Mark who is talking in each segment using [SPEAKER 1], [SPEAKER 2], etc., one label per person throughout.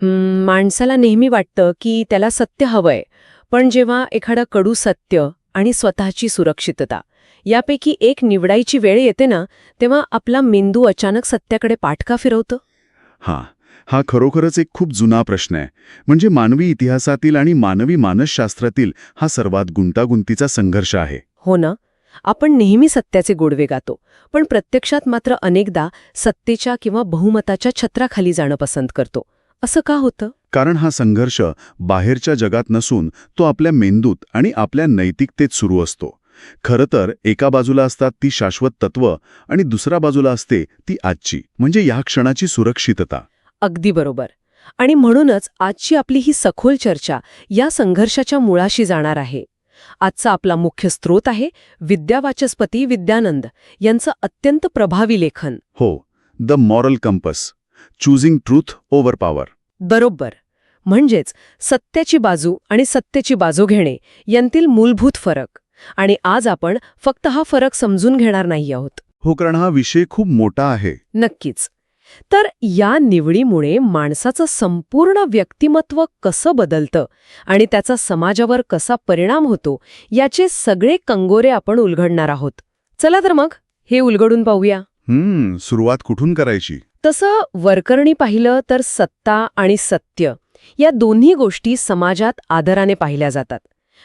[SPEAKER 1] माणसाला नेहमी वाटतं की त्याला सत्य हवंय, पण जेव्हा एखादं कडू सत्य आणि स्वतःची सुरक्षितता यापैकी एक निवडायची वेळ येते ना, तेव्हा आपला मेंदू अचानक सत्याकडे पाठ का फिरवतो?
[SPEAKER 2] हा खरोखरच एक खूप जुना प्रश्न आहे. म्हणजे मानवी इतिहासातील आणि मानवी मानसशास्त्रातील हा सर्वात गुंतागुंतीचा संघर्ष आहे.
[SPEAKER 1] हो ना, आपण नेहमी सत्याचे गोडवे गातो, पण प्रत्यक्षात मात्र अनेकदा सत्तेच्या किंवा बहुमताच्या छत्राखाली जाणं पसंत करतो. असं का होतं?
[SPEAKER 2] कारण हा संघर्ष बाहेरच्या जगात नसून तो आपल्या मेंदूत आणि आपल्या नैतिकतेत सुरू असतो. खरं तर एका बाजूला असतात ती शाश्वत तत्व आणि दुसऱ्या बाजूला असते ती आजची, म्हणजे या क्षणाची सुरक्षितता.
[SPEAKER 1] अगदी बरोबर. आणि म्हणूनच आजची आपली ही सखोल चर्चा या संघर्षाच्या मुळाशी जाणार आहे. आजचा आपला मुख्य स्रोत आहे विद्यावाचस्पती विद्यानंद यांचं अत्यंत प्रभावी लेखन.
[SPEAKER 2] हो, the moral compass, choosing truth over power.
[SPEAKER 1] बरोबर. म्हणजेच सत्याची बाजू आणि सत्तेची बाजू घेणे यांतील मूलभूत फरक. आणि आज आपण फक्त हा फरक समजून घेणार नाही आहोत.
[SPEAKER 2] हो, कारण हा विषय खूप मोठा आहे.
[SPEAKER 1] नक्कीच. तर या निवडीमुळे माणसाचं संपूर्ण व्यक्तिमत्व कसं बदलतं आणि त्याचा समाजावर कसा परिणाम होतो याचे सगळे कंगोरे आपण उलगडणार आहोत. चला तर मग हे उलगडून पाहूया.
[SPEAKER 2] सुरुवात कुठून करायची?
[SPEAKER 1] तसं वरकरणी पाहिलं तर सत्ता आणि सत्य या दोन्ही गोष्टी समाजात आदराने पाहिल्या जातात.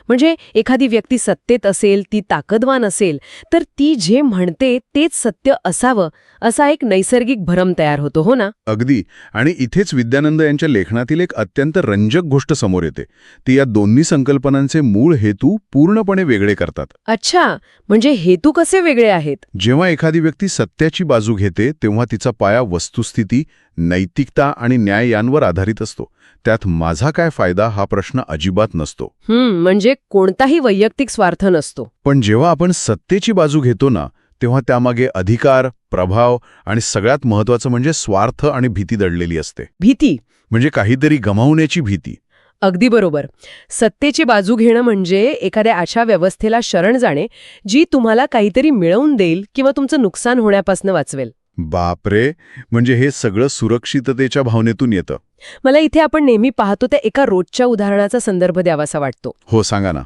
[SPEAKER 1] म्हणजे एखादी व्यक्ती सत्तेत असेल, ती ताकदवान असेल, तर ती जे म्हणते तेच सत्य असावं असा एक नैसर्गिक भ्रम तयार होतो. हो ना?
[SPEAKER 2] अगदी. आणि इथेच विद्यानंद यांच्या लेखनातील एक अत्यंत रंजक गोष्ट समोर येते. ती या दोन्ही संकल्पनांचे मूळ हेतू पूर्णपणे वेगळे करतात.
[SPEAKER 1] अच्छा, म्हणजे हेतू कसे वेगळे आहेत?
[SPEAKER 2] जेव्हा एखादी व्यक्ती सत्याची बाजू घेते तेव्हा तिचा पाया वस्तुस्थिती, नैतिकता आणि न्याय यांवर आधारित असतो. त्यात माझा काय फायदा हा प्रश्न अजिबात नसतो.
[SPEAKER 1] म्हणजे कोणताही वैयक्तिक स्वार्थ नसतो.
[SPEAKER 2] पण जेव्हा आपण सत्तेची बाजू घेतो ना, तेव्हा त्यामागे अधिकार, प्रभाव आणि सगळ्यात महत्त्वाचं म्हणजे स्वार्थ आणि भीती दडलेली असते.
[SPEAKER 1] भीती
[SPEAKER 2] म्हणजे काहीतरी गमावण्याची भीती.
[SPEAKER 1] अगदी बरोबर. सत्तेची बाजू घेणं म्हणजे एखाद्या अशा व्यवस्थेला शरण जाणे जी तुम्हाला काहीतरी मिळवून देईल किंवा तुमचं नुकसान होण्यापासून वाचवेल.
[SPEAKER 2] बापरे, म्हणजे हे सगळं सुरक्षिततेच्या भावनेतून येतं.
[SPEAKER 1] मला इथे आपण नेहमी पाहतो त्या एका रोजच्या उदाहरणाचा संदर्भ द्यावासा वाटतो.
[SPEAKER 2] हो, सांगा ना.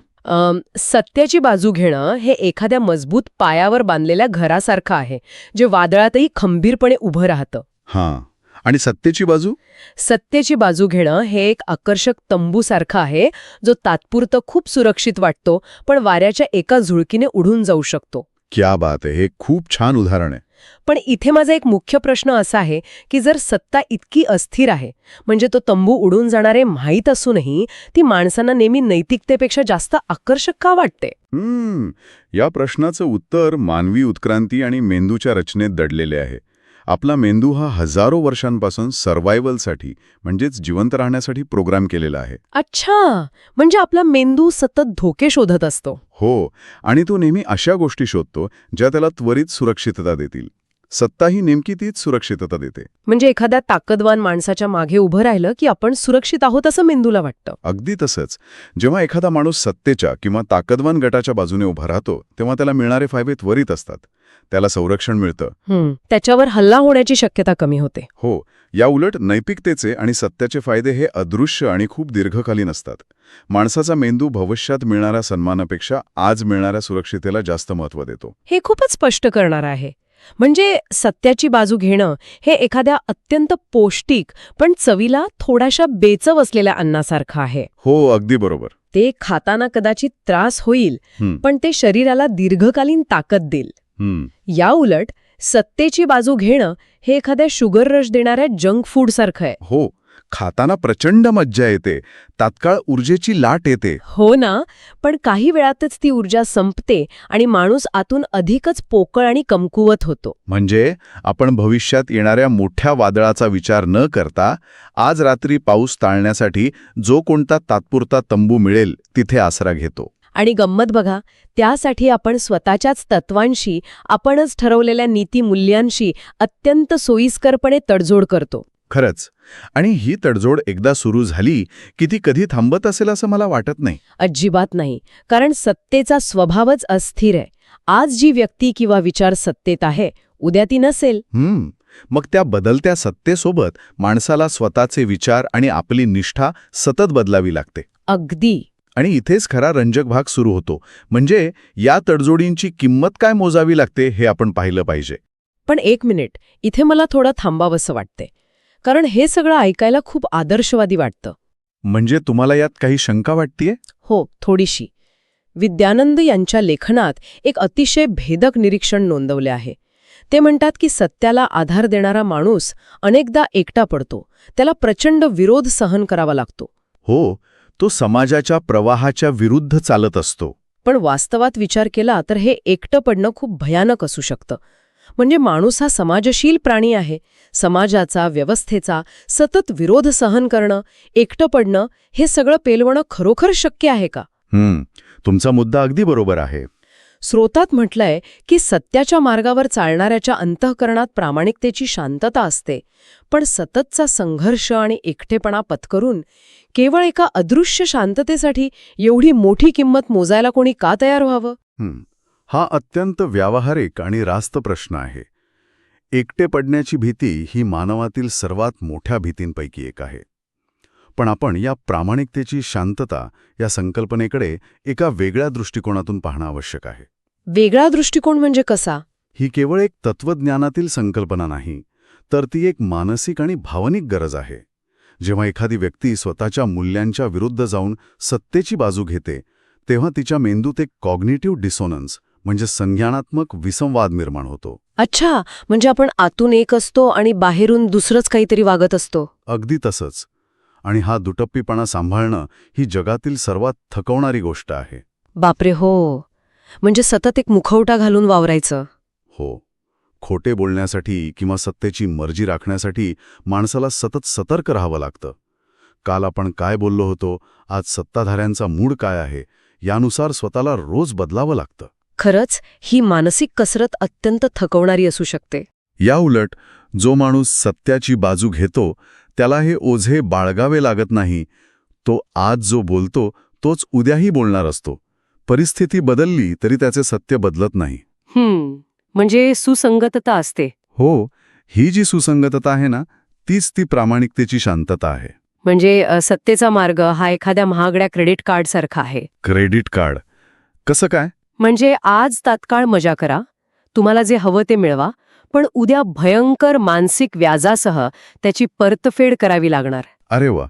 [SPEAKER 1] सत्याची बाजू घेणं हे एखाद्या मजबूत पायावर बांधलेल्या घरासारखं आहे, जे वादळातही खंबीरपणे उभं राहतं.
[SPEAKER 2] हां. आणि सत्तेची बाजू?
[SPEAKER 1] सत्तेची बाजू घेणं हे एक आकर्षक तंबूसारखं आहे, जो तात्पुरतं खूप सुरक्षित वाटतो, पण वाऱ्याच्या एका झुळकीने उडून जाऊ शकतो.
[SPEAKER 2] क्या बात आहे, हे खूप छान उदाहरण आहे.
[SPEAKER 1] पण इथे माझा एक मुख्य प्रश्न असा आहे की जर सत्ता इतकी अस्थिर आहे, म्हणजे तो तंबू उडून जाणारे माहीत असूनही ती माणसांना नेहमी नैतिकतेपेक्षा जास्त आकर्षक का वाटते?
[SPEAKER 2] या प्रश्नाचं उत्तर मानवी उत्क्रांती आणि मेंदूच्या रचनेत दडलेले आहे. आपला मेंदू हा हजारो वर्षांपासून सर्व्हायव्हलसाठी म्हणजेच जिवंत राहण्यासाठी प्रोग्राम केलेला आहे.
[SPEAKER 1] अच्छा, म्हणजे आपला मेंदू सतत धोके शोधत असतो.
[SPEAKER 2] हो, आणि तो नेहमी अशा गोष्टी शोधतो ज्या त्याला त्वरित सुरक्षितता देतील. सत्ता ही नेमकी तीच सुरक्षितता देते.
[SPEAKER 1] म्हणजे एखाद्या ताकदवान माणसाच्या मागे उभं राहिलं की आपण सुरक्षित आहोत असं मेंदूला वाटतं.
[SPEAKER 2] अगदी तसंच. जेव्हा एखादा माणूस सत्तेच्या किंवा ताकदवान गटाच्या बाजूने उभा राहतो तेव्हा त्याला मिळणारे फायदे त्वरित असतात. त्याला संरक्षण मिळतं.
[SPEAKER 1] त्याच्यावर हल्ला होण्याची शक्यता कमी होते.
[SPEAKER 2] हो, या उलट नैतिकतेचे आणि सत्याचे फायदे हे अदृश्य आणि खूप दीर्घकालीन असतात. माणसाचा मेंदू भविष्यात मिळणाऱ्या सन्मानापेक्षा आज मिळणाऱ्या सुरक्षितेला जास्त महत्त्व देतो.
[SPEAKER 1] हे खूपच स्पष्ट करणार आहे. म्हणजे सत्याची बाजू घेणं हे एखाद्या अत्यंत पौष्टिक पण चवीला थोड्याशा बेचव असलेल्या अन्नासारखं आहे.
[SPEAKER 2] हो, अगदी बरोबर.
[SPEAKER 1] ते खाताना कदाचित त्रास होईल, पण ते शरीराला दीर्घकालीन ताकद देईल. या उलट सत्तेची बाजू घेणं हे एखाद्या शुगर रश देणाऱ्या जंक फूड सारखं आहे.
[SPEAKER 2] हो, खाताना प्रचंड मज्जा येते, तात्काळ ऊर्जेची लाट येते.
[SPEAKER 1] हो ना, पण काही वेळातच ती ऊर्जा संपते आणि माणूस आतून अधिकच पोकळ आणि कमकुवत होतो.
[SPEAKER 2] म्हणजे आपण भविष्यात येणाऱ्या मोठ्या वादळाचा विचार न करता आज रात्री पाऊस टाळण्यासाठी जो कोणता तात्पुरता तंबू मिळेल तिथे आसरा घेतो.
[SPEAKER 1] आणि गंमत बघा, त्यासाठी आपण स्वतःच्याच तत्वांशी, आपणच ठरवलेल्या नीतिमूल्यांशी अत्यंत सोयीस्करपणे तडजोड करतो.
[SPEAKER 2] खरंच. आणि ही तडजोड एकदा सुरू झाली की ती कधी थांबत असेल असं मला वाटत नाही.
[SPEAKER 1] अजिबात नाही, कारण सत्तेचा स्वभावच अस्थिर आहे. आज जी व्यक्ती किंवा विचार सत्तेत आहे, उद्या ती नसेल.
[SPEAKER 2] मग त्या बदलत्या सत्तेसोबत माणसाला स्वतःचे विचार आणि आपली निष्ठा सतत बदलावी लागते.
[SPEAKER 1] अगदी.
[SPEAKER 2] आणि इथेच खरा रंजक भाग सुरू होतो. म्हणजे या तडजोडींची किंमत काय मोजावी लागते हे आपण पाहिलं पाहिजे.
[SPEAKER 1] पण एक मिनिट, इथे मला थोडं थांबावंसं वाटते. कारण हे सगळं ऐकायला खूप आदर्शवादी वाटतं.
[SPEAKER 2] म्हणजे तुम्हाला यात काही शंका वाटतेय?
[SPEAKER 1] हो, थोडीशी. विद्यानंद यांच्या लेखनात एक अतिशय भेदक निरीक्षण नोंदवले आहे. ते म्हणतात की सत्याला आधार देणारा माणूस अनेकदा एकटा पडतो, त्याला प्रचंड विरोध सहन करावा लागतो.
[SPEAKER 2] हो, तो समाजाच्या प्रवाहाच्या विरुद्ध चालत असतो.
[SPEAKER 1] पण वास्तवात विचार केला तर हे एकटं पडणं खूप भयानक असू शकतं. म्हणजे माणूस हा समाजशील प्राणी आहे. समाजाचा, व्यवस्थेचा सतत विरोध सहन करणं, एकटं पडणं, हे सगळं पेलवणं खरोखर शक्य आहे का?
[SPEAKER 2] तुमचा मुद्दा अगदी बरोबर आहे.
[SPEAKER 1] स्रोतात म्हटलंय की सत्याच्या मार्गावर चालणाऱ्याच्या अंतःकरणात प्रामाणिकतेची शांतता असते, पण सततचा संघर्ष आणि एकटेपणा पत्करून केवळ एका अदृश्य शांततेसाठी एवढी मोठी किंमत मोजायला कोणी का तयार व्हावं?
[SPEAKER 2] हा अत्यंत व्यावहारिक आणि रास्त प्रश्न आहे. एकटे पडण्याची भीती ही मानवातील सर्वात मोठ्या भीतींपैकी एक आहे. पण आपण या प्रामाणिकतेची शांतता या संकल्पनेकडे एका वेगळ्या दृष्टिकोनातून पाहणं आवश्यक आहे.
[SPEAKER 1] वेगळा दृष्टिकोन म्हणजे कसा?
[SPEAKER 2] ही केवळ एक तत्वज्ञानातील संकल्पना नाही, तर ती एक मानसिक आणि भावनिक गरज आहे. जेव्हा एखादी व्यक्ती स्वतःच्या मूल्यांच्या विरुद्ध जाऊन सत्तेची बाजू घेते, तेव्हा तिच्या मेंदूत एक कॉग्निटिव्ह डिसोनन्स म्हणजे संज्ञानात्मक विसंवाद निर्माण होतो.
[SPEAKER 1] अच्छा, म्हणजे आपण आतून एक असतो आणि बाहेरून दुसरंच काहीतरी वागत असतो.
[SPEAKER 2] अगदी तसंच. आणि हा दुटप्पीपणा सांभाळणं ही जगातील सर्वात थकवणारी गोष्ट आहे.
[SPEAKER 1] बापरे, हो. म्हणजे सतत एक मुखवटा घालून वावरायचं.
[SPEAKER 2] हो, खोटे बोलण्यासाठी किंवा सत्तेची मर्जी राखण्यासाठी माणसाला सतत सतर्क राहावं लागतं. काल आपण काय बोललो होतो, आज सत्ताधाऱ्यांचा मूड काय आहे, यानुसार स्वतःला रोज बदलावं लागतं.
[SPEAKER 1] खरंच ही मानसिक कसरत अत्यंत थकवणारी असू शकते.
[SPEAKER 2] या उलट जो माणूस सत्याची बाजू घेतो त्याला हे ओझे बाळगावे लागत नाही. तो आज जो बोलतो तोच उद्याही बोलणार असतो. परिस्थिती बदलली तरी त्याचे सत्य बदलत नाही.
[SPEAKER 1] म्हणजे सुसंगतता असते.
[SPEAKER 2] हो, ही जी सुसंगतता आहे ना, तीच ती प्रामाणिकतेची शांतता आहे.
[SPEAKER 1] म्हणजे सत्तेचा मार्ग हा एखाद्या महागड्या क्रेडिट कार्डसारखा आहे.
[SPEAKER 2] क्रेडिट कार्ड कसं काय?
[SPEAKER 1] म्हणजे आज तात्काळ मजा करा, तुम्हाला जे हवं ते मिळवा, पण उद्या भयंकर मानसिक व्याजासह त्याची परतफेड करावी लागणार.
[SPEAKER 2] अरे वा,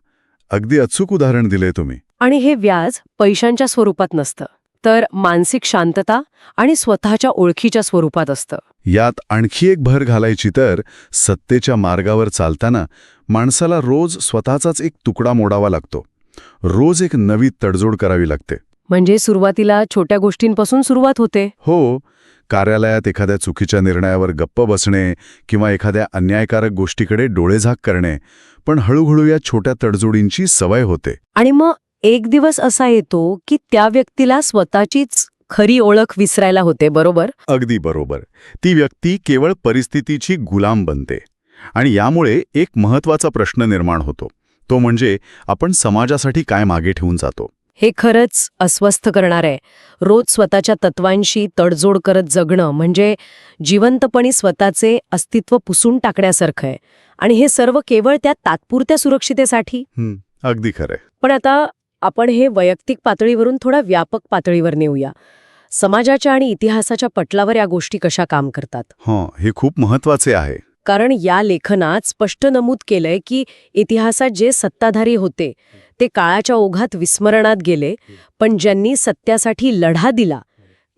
[SPEAKER 2] अगदी अचूक उदाहरण दिले तुम्ही.
[SPEAKER 1] आणि हे व्याज पैशांच्या स्वरूपात नसतं, तर मानसिक शांतता आणि स्वतःच्या ओळखीच्या स्वरूपात असतं.
[SPEAKER 2] यात आणखी एक भर घालायची तर सत्तेच्या मार्गावर चालताना माणसाला रोज स्वतःचाच एक तुकडा मोडावा लागतो. रोज एक नवी तडजोड करावी लागते.
[SPEAKER 1] म्हणजे सुरुवातीला छोट्या गोष्टींपासून सुरुवात होते.
[SPEAKER 2] हो, कार्यालयात एखाद्या चुकीच्या निर्णयावर गप्प बसणे किंवा एखाद्या अन्यायकारक गोष्टीकडे डोळेझाक करणे, पण हळूहळू या छोट्या तडजोडींची सवय होते.
[SPEAKER 1] आणि मग एक दिवस असा येतो की त्या व्यक्तीला स्वतःचीच खरी ओळख विसरायला होते, बरोबर?
[SPEAKER 2] अगदी बरोबर. ती व्यक्ती केवळ परिस्थितीची गुलाम बनते. आणि यामुळे एक महत्त्वाचा प्रश्न निर्माण होतो. तो म्हणजे आपण समाजासाठी काय मागे ठेवून जातो.
[SPEAKER 1] हे खरंच अस्वस्थ करणार आहे. रोज स्वतःच्या तत्वांशी तडजोड करत जगणं म्हणजे जिवंतपणी स्वतःचे अस्तित्व पुसून टाकण्यासारखं आहे. आणि हे सर्व केवळ त्या तात्पुरत्या सुरक्षितेसाठी.
[SPEAKER 2] अगदी खरंय.
[SPEAKER 1] पण आता आपण हे वैयक्तिक पातळीवरून थोडा व्यापक पातळीवर नेऊया. समाजाच्या आणि इतिहासाच्या पटलावर या गोष्टी कशा काम करतात.
[SPEAKER 2] हे खूप महत्त्वाचे आहे.
[SPEAKER 1] कारण या लेखनात स्पष्ट नमूद केलंय की इतिहासात जे सत्ताधारी होते ते काळाच्या ओघात विस्मरणात गेले, पण ज्यांनी सत्यासाठी लढा दिला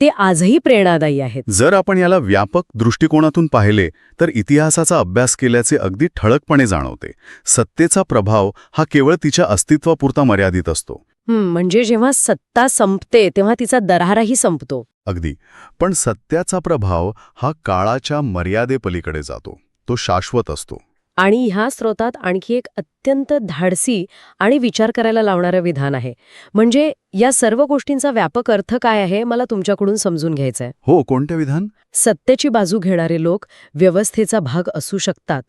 [SPEAKER 1] ते आजही प्रेरणादायी आहेत.
[SPEAKER 2] जर आपण याला व्यापक दृष्टिकोनातून पाहिले तर इतिहासाचा अभ्यास केल्याचे अगदी ठळकपणे जाणवते. सत्तेचा प्रभाव हा केवळ तिच्या अस्तित्वापुरता मर्यादित असतो.
[SPEAKER 1] म्हणजे जेव्हा सत्ता संपते तेव्हा तिचा दराराही संपतो.
[SPEAKER 2] अगदी. पण सत्याचा प्रभाव हा काळाच्या मर्यादेपलीकडे जातो. तो शाश्वत असतो.
[SPEAKER 1] आणि ह्या स्रोतात आणखी एक अत्यंत धाडसी आणि विचार करायला लावणारं विधान आहे. म्हणजे या सर्व गोष्टींचा व्यापक अर्थ काय आहे मला तुमच्याकडून समजून घ्यायचं आहे.
[SPEAKER 2] हो, कोणते विधान?
[SPEAKER 1] सत्तेची बाजू घेणारे लोक व्यवस्थेचा भाग असू शकतात,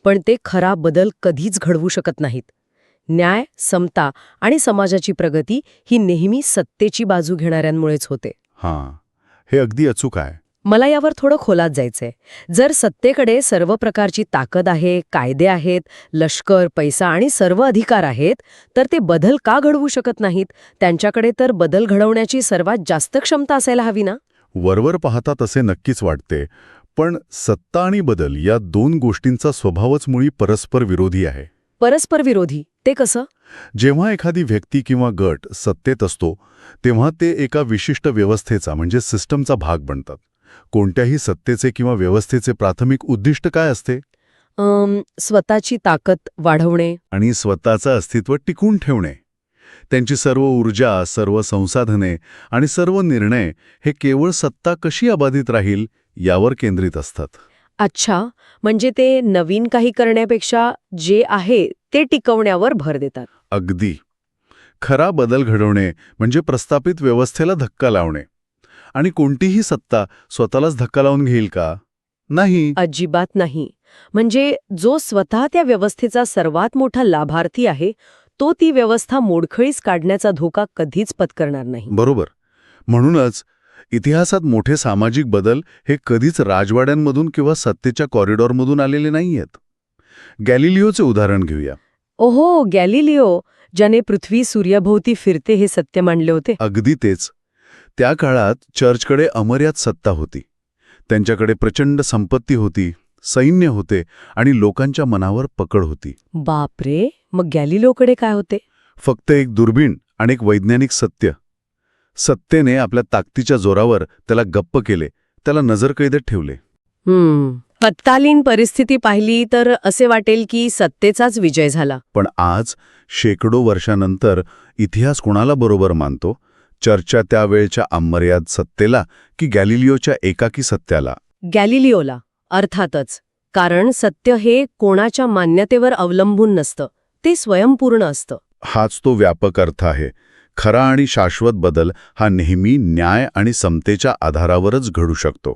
[SPEAKER 1] पण ते खरा बदल कधीच घडवू शकत नाहीत. न्याय, समता आणि समाजाची प्रगती ही नेहमी सत्तेची बाजू घेणाऱ्यांमुळेच होते.
[SPEAKER 2] हे अगदी अचूक आहे.
[SPEAKER 1] मला यावर थोडं खोलात जायचंय. जर सत्तेकडे सर्व प्रकारची ताकद आहे, कायदे आहेत, लष्कर, पैसा आणि सर्व अधिकार आहेत, तर ते बदल का घडवू शकत नाहीत? त्यांच्याकडे तर बदल घडवण्याची सर्वात जास्त क्षमता असायला हवी ना?
[SPEAKER 2] वरवर पाहता तसे नक्कीच वाटते, पण सत्ता आणि बदल या दोन गोष्टींचा स्वभावच मुळी परस्पर विरोधी आहे.
[SPEAKER 1] परस्पर विरोधी ते कसं?
[SPEAKER 2] जेव्हा एखादी व्यक्ती किंवा गट सत्तेत असतो तेव्हा ते एका विशिष्ट व्यवस्थेचा म्हणजे सिस्टमचा भाग बनतात. कोणत्याही सत्तेचे किंवा व्यवस्थेचे प्राथमिक उद्दिष्ट काय असते?
[SPEAKER 1] स्वतःची ताकद वाढवणे.
[SPEAKER 2] आणि स्वतःचं अस्तित्व टिकून ठेवणे. त्यांची सर्व ऊर्जा, सर्व संसाधने आणि सर्व निर्णय हे केवळ सत्ता कशी अबाधित राहील यावर केंद्रित असतात.
[SPEAKER 1] अच्छा, म्हणजे ते नवीन काही करण्यापेक्षा जे आहे ते टिकवण्यावर भर देतात.
[SPEAKER 2] अगदी. खरा बदल घडवणे म्हणजे प्रस्थापित व्यवस्थेला धक्का लावणे. आणि कोणतीही सत्ता स्वतःलाच धक्का लावून घेईल का? नाही.
[SPEAKER 1] अजिबात नाही. म्हणजे जो स्वतः त्या व्यवस्थेचा सर्वात मोठा लाभार्थी आहे, तो ती व्यवस्था मोडखळीस काढण्याचा धोका कधीच पत्करणार नाही.
[SPEAKER 2] बरोबर. म्हणूनच इतिहासात मोठे सामाजिक बदल हे कधीच राजवाड्यांमधून किंवा सत्तेच्या कॉरिडॉरमधून आलेले नाहीयेत. गॅलिलिओचे उदाहरण घेऊया.
[SPEAKER 1] ओहो, गॅलिलिओ, ज्याने पृथ्वी सूर्याभोवती फिरते हे सत्य मांडले होते.
[SPEAKER 2] अगदी तेच. त्या काळात चर्चकडे अमर्याद सत्ता होती. त्यांच्याकडे प्रचंड संपत्ती होती, सैन्य होते आणि लोकांच्या मनावर पकड होती.
[SPEAKER 1] बापरे, मग गॅलिलिओकडे काय होते?
[SPEAKER 2] फक्त एक दुर्बीण आणि एक वैज्ञानिक सत्य. सत्तेने आपल्या ताकदीच्या जोरावर त्याला गप्प केले, त्याला नजरकैदेत ठेवले.
[SPEAKER 1] तत्कालीन परिस्थिती पाहिली तर असे वाटेल की सत्तेचाच विजय झाला.
[SPEAKER 2] पण आज शेकडो वर्षानंतर इतिहास कोणाला बरोबर मानतो? चर्चा त्यावेळच्या अमर्याद सत्तेला की गॅलिलिओच्या एकाकी सत्याला?
[SPEAKER 1] गॅलिलिओला, अर्थातच. कारण सत्य हे कोणाच्या मान्यतेवर अवलंबून नसतं, ते स्वयंपूर्ण असतं.
[SPEAKER 2] हाच तो व्यापक अर्थ आहे. खरा आणि शाश्वत बदल हा नेहमी न्याय आणि समतेच्या आधारावरच घडू शकतो.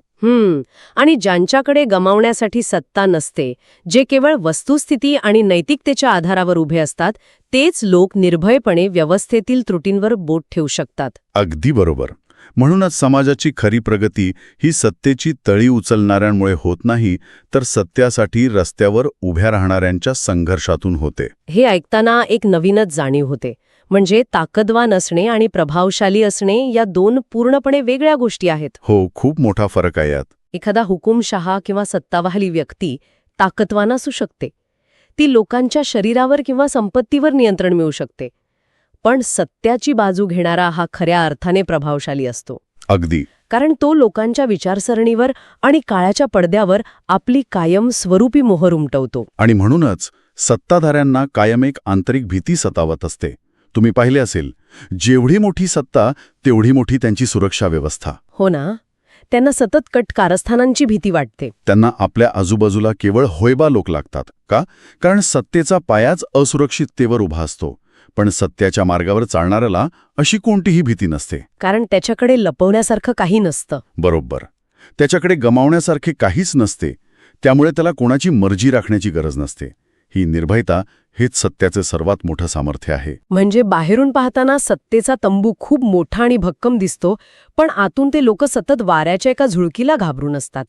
[SPEAKER 1] आणि ज्यांच्याकडे गमावण्यासाठी सत्ता नसते, जे केवळ वस्तुस्थिती आणि नैतिकतेच्या आधारावर उभे असतात, तेच लोक निर्भयपणे व्यवस्थेतील त्रुटींवर बोट ठेवू शकतात.
[SPEAKER 2] अगदी बरोबर. म्हणूनच समाजाची खरी प्रगती ही सत्तेची तळी उचलणाऱ्यांमुळे होत नाही, तर सत्यासाठी रस्त्यावर उभ्या राहणाऱ्यांच्या संघर्षातून होते.
[SPEAKER 1] हे ऐकताना एक नवीनच जाणीव होते. म्हणजे ताकदवान असणे आणि प्रभावशाली असणे या दोन पूर्णपणे वेगळ्या गोष्टी आहेत.
[SPEAKER 2] हो, खूप मोठा फरक आहे यात.
[SPEAKER 1] एखादा हुकुमशहा किंवा सत्तावाहली व्यक्ती ताकदवान असू शकते. ती लोकांच्या शरीरावर किंवा संपत्तीवर नियंत्रण मिळवू शकते. पण सत्याची बाजू घेणारा हा खऱ्या अर्थाने प्रभावशाली असतो.
[SPEAKER 2] अगदी.
[SPEAKER 1] कारण तो लोकांच्या विचारसरणीवर आणि काळाच्या पडद्यावर आपली कायम स्वरूपी मोहर उमटवतो.
[SPEAKER 2] आणि म्हणूनच सत्ताधाऱ्यांना कायम एक आंतरिक भीती सतावत असते. तुम्ही पाहिले असेल, जेवढी मोठी सत्ता तेवढी मोठी त्यांची सुरक्षा व्यवस्था.
[SPEAKER 1] हो ना. त्यांना सतत कट कारस्थानांची भीती वाटते.
[SPEAKER 2] त्यांना आपल्या आजूबाजूला केवळ होयबा लोक लागतात. का? कारण सत्तेचा पायाच असुरक्षिततेवर उभा असतो. पण सत्याच्या मार्गावर चालणाऱ्याला अशी कोणतीही भीती नसते.
[SPEAKER 1] कारण त्याच्याकडे लपवण्यासारखं काही नसतं.
[SPEAKER 2] बरोबर. त्याच्याकडे गमावण्यासारखे काहीच नसते. त्यामुळे त्याला कोणाची मर्जी राखण्याची गरज नसते. ही निर्भयता हेच सत्याचे सर्वात मोठं सामर्थ्य आहे.
[SPEAKER 1] म्हणजे बाहेरून पाहताना सत्तेचा तंबू खूप मोठा आणि भक्कम दिसतो, पण आतून ते लोक सतत वाऱ्याच्या एका झुळकीला घाबरून असतात.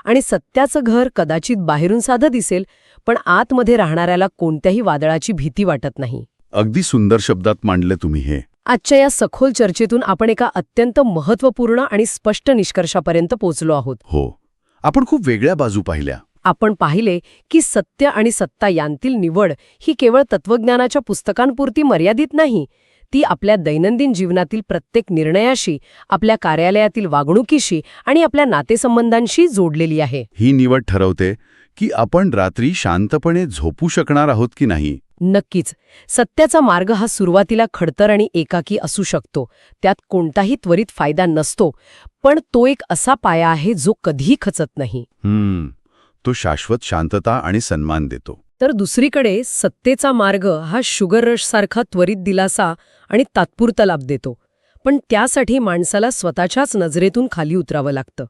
[SPEAKER 1] आणि सत्याचं घर कदाचित बाहेरून साधं दिसेल, पण आतमध्ये राहणाऱ्याला कोणत्याही वादळाची भीती वाटत नाही.
[SPEAKER 2] अगदी सुंदर शब्दात मांडले तुम्ही हे.
[SPEAKER 1] आजच्या या सखोल चर्चेतून आपण एका अत्यंत महत्त्वपूर्ण आणि स्पष्ट निष्कर्षापर्यंत पोहोचलो आहोत.
[SPEAKER 2] हो. आपण खूप वेगळ्या बाजू पाहिल्या.
[SPEAKER 1] आपण पाहिले की सत्य आणि सत्ता यांतील निवड ही केवळ तत्वज्ञानाच्या पुस्तकांपुरती मर्यादित नाही. ती आपल्या दैनंदिन जीवनातील प्रत्येक निर्णयाशी, आपल्या कार्यालयातील वागणुकीशी आणि आपल्या नातेसंबंधांशी जोडलेली आहे.
[SPEAKER 2] ही निवड ठरवते की आपण रात्री शांतपणे झोपू शकणार आहोत की नाही.
[SPEAKER 1] नक्कीच. सत्याचा मार्ग हा सुरुवातीला खडतर आणि एकाकी असू शकतो. त्यात कोणताही त्वरित फायदा नसतो, पण तो एक असा पाया आहे जो कधीही खचत नाही.
[SPEAKER 2] तो शाश्वत शांतता आणि सन्मान देतो.
[SPEAKER 1] तर दुसरीकडे सत्तेचा मार्ग हा शुगर रशसारखा त्वरित दिलासा आणि तात्पुरता लाभ देतो. पण त्यासाठी माणसाला स्वतःच्याच नजरेतून खाली उतरावं लागतं.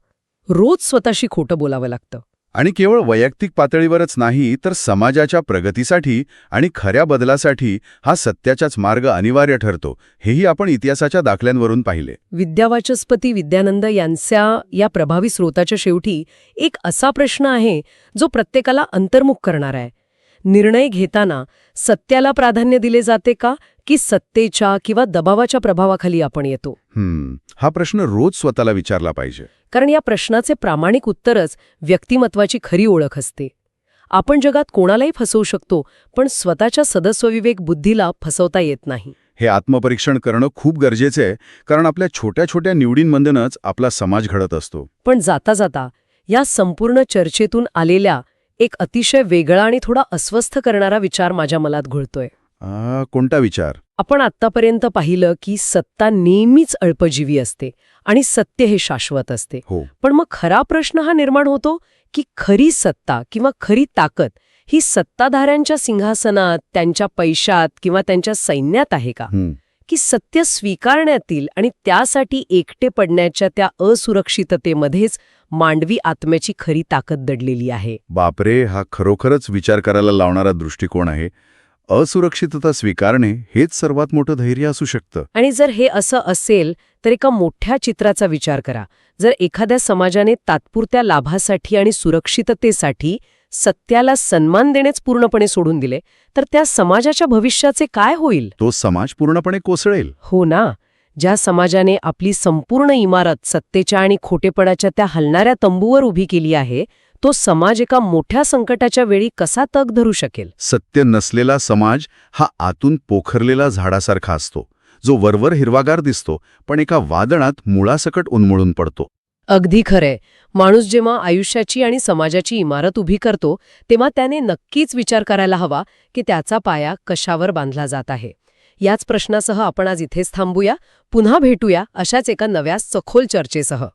[SPEAKER 1] रोज स्वतःशी खोटं बोलावं लागतं.
[SPEAKER 2] आणि केवळ वैयक्तिक पातळीवरच नाही तर समाजाच्या प्रगतीसाठी आणि खऱ्या बदलासाठी हा सत्याचाच मार्ग अनिवार्य ठरतो, हेही आपण इतिहासाच्या दाखल्यांवरून पाहिले.
[SPEAKER 1] विद्यावाचस्पती विद्यानंद यांच्या या प्रभावी स्रोताच्या शेवटी एक असा प्रश्न आहे जो प्रत्येकाला अंतर्मुख करणारा आहे. निर्णय घेताना सत्याला प्राधान्य दिले जाते का, की सत्तेच्या किंवा दबावाच्या प्रभावाखाली आपण येतो?
[SPEAKER 2] हा प्रश्न रोज स्वतःला विचारला पाहिजे.
[SPEAKER 1] कारण या प्रश्नाचे प्रामाणिक उत्तरच व्यक्तिमत्वाची खरी ओळख असते. आपण जगात कोणालाही फसवू शकतो, पण स्वतःच्या सदस्वविवेक बुद्धीला फसवता येत नाही.
[SPEAKER 2] हे आत्मपरीक्षण करणं खूप गरजेचं आहे, कारण आपल्या छोट्या छोट्या निवडींमधूनच आपला समाज घडत असतो.
[SPEAKER 1] पण जाता जाता या संपूर्ण चर्चेतून आलेल्या एक अतिशय वेगळा आणि थोडा अस्वस्थ करणारा विचार माझ्या मनात घुळतोय.
[SPEAKER 2] कोणता विचार?
[SPEAKER 1] आपण आत्तापर्यंत पाहिलं की सत्ता नेहमीच अल्पजीवी असते आणि सत्य हे शाश्वत असते.
[SPEAKER 2] हो.
[SPEAKER 1] पण मग खरा प्रश्न हा निर्माण होतो की खरी सत्ता किंवा खरी ताकद ही सत्ताधाऱ्यांच्या सिंहासनात, त्यांच्या पैशात किंवा त्यांच्या सैन्यात आहे का? की सत्य स्वीकारण्यातील आणि त्यासाठी एकटे पडण्याच्या त्या असुरक्षिततेमध्येच मांडवी आत्म्याची खरी ताकद दडलेली आहे?
[SPEAKER 2] बापरे, हा खरोखरच विचार करायला लावणारा दृष्टिकोन आहे. असुरक्षितता स्वीकारणे हेच सर्वात मोठं धैर्य असू शकतं.
[SPEAKER 1] आणि जर हे असं असेल तर एका मोठ्या चित्राचा विचार करा. जर एखाद्या समाजाने तात्पुरत्या लाभासाठी आणि सुरक्षिततेसाठी सत्याला सन्मान देणेच पूर्णपणे सोडून दिले, तर त्या समाजाच्या भविष्याचे काय होईल?
[SPEAKER 2] तो समाज पूर्णपणे कोसळेल.
[SPEAKER 1] हो ना. ज्या समाजाने आपली संपूर्ण इमारत सत्तेच्या आणि खोटेपणाच्या त्या हलणाऱ्या तंबूवर उभी केली आहे, तो समाज एका मोठ्या संकटाच्या वेळी कसा तग धरू शकेल?
[SPEAKER 2] सत्य नसलेला समाज हा आतून पोखरलेला झाडासारखा असतो, जो वरवर हिरवागार दिसतो पण एका वादळात मुळासकट उन्मळून पडतो.
[SPEAKER 1] अगदी खरंय. माणूस जेव्हा आयुष्याची आणि समाजाची इमारत उभी करतो, तेव्हा त्याने नक्कीच विचार करायला हवा की त्याचा पाया कशावर बांधला जात आहे. याच प्रश्नासह आपण आज इथेच थांबूया. पुन्हा भेटूया अशाच एका नव्या सखोल चर्चेसह.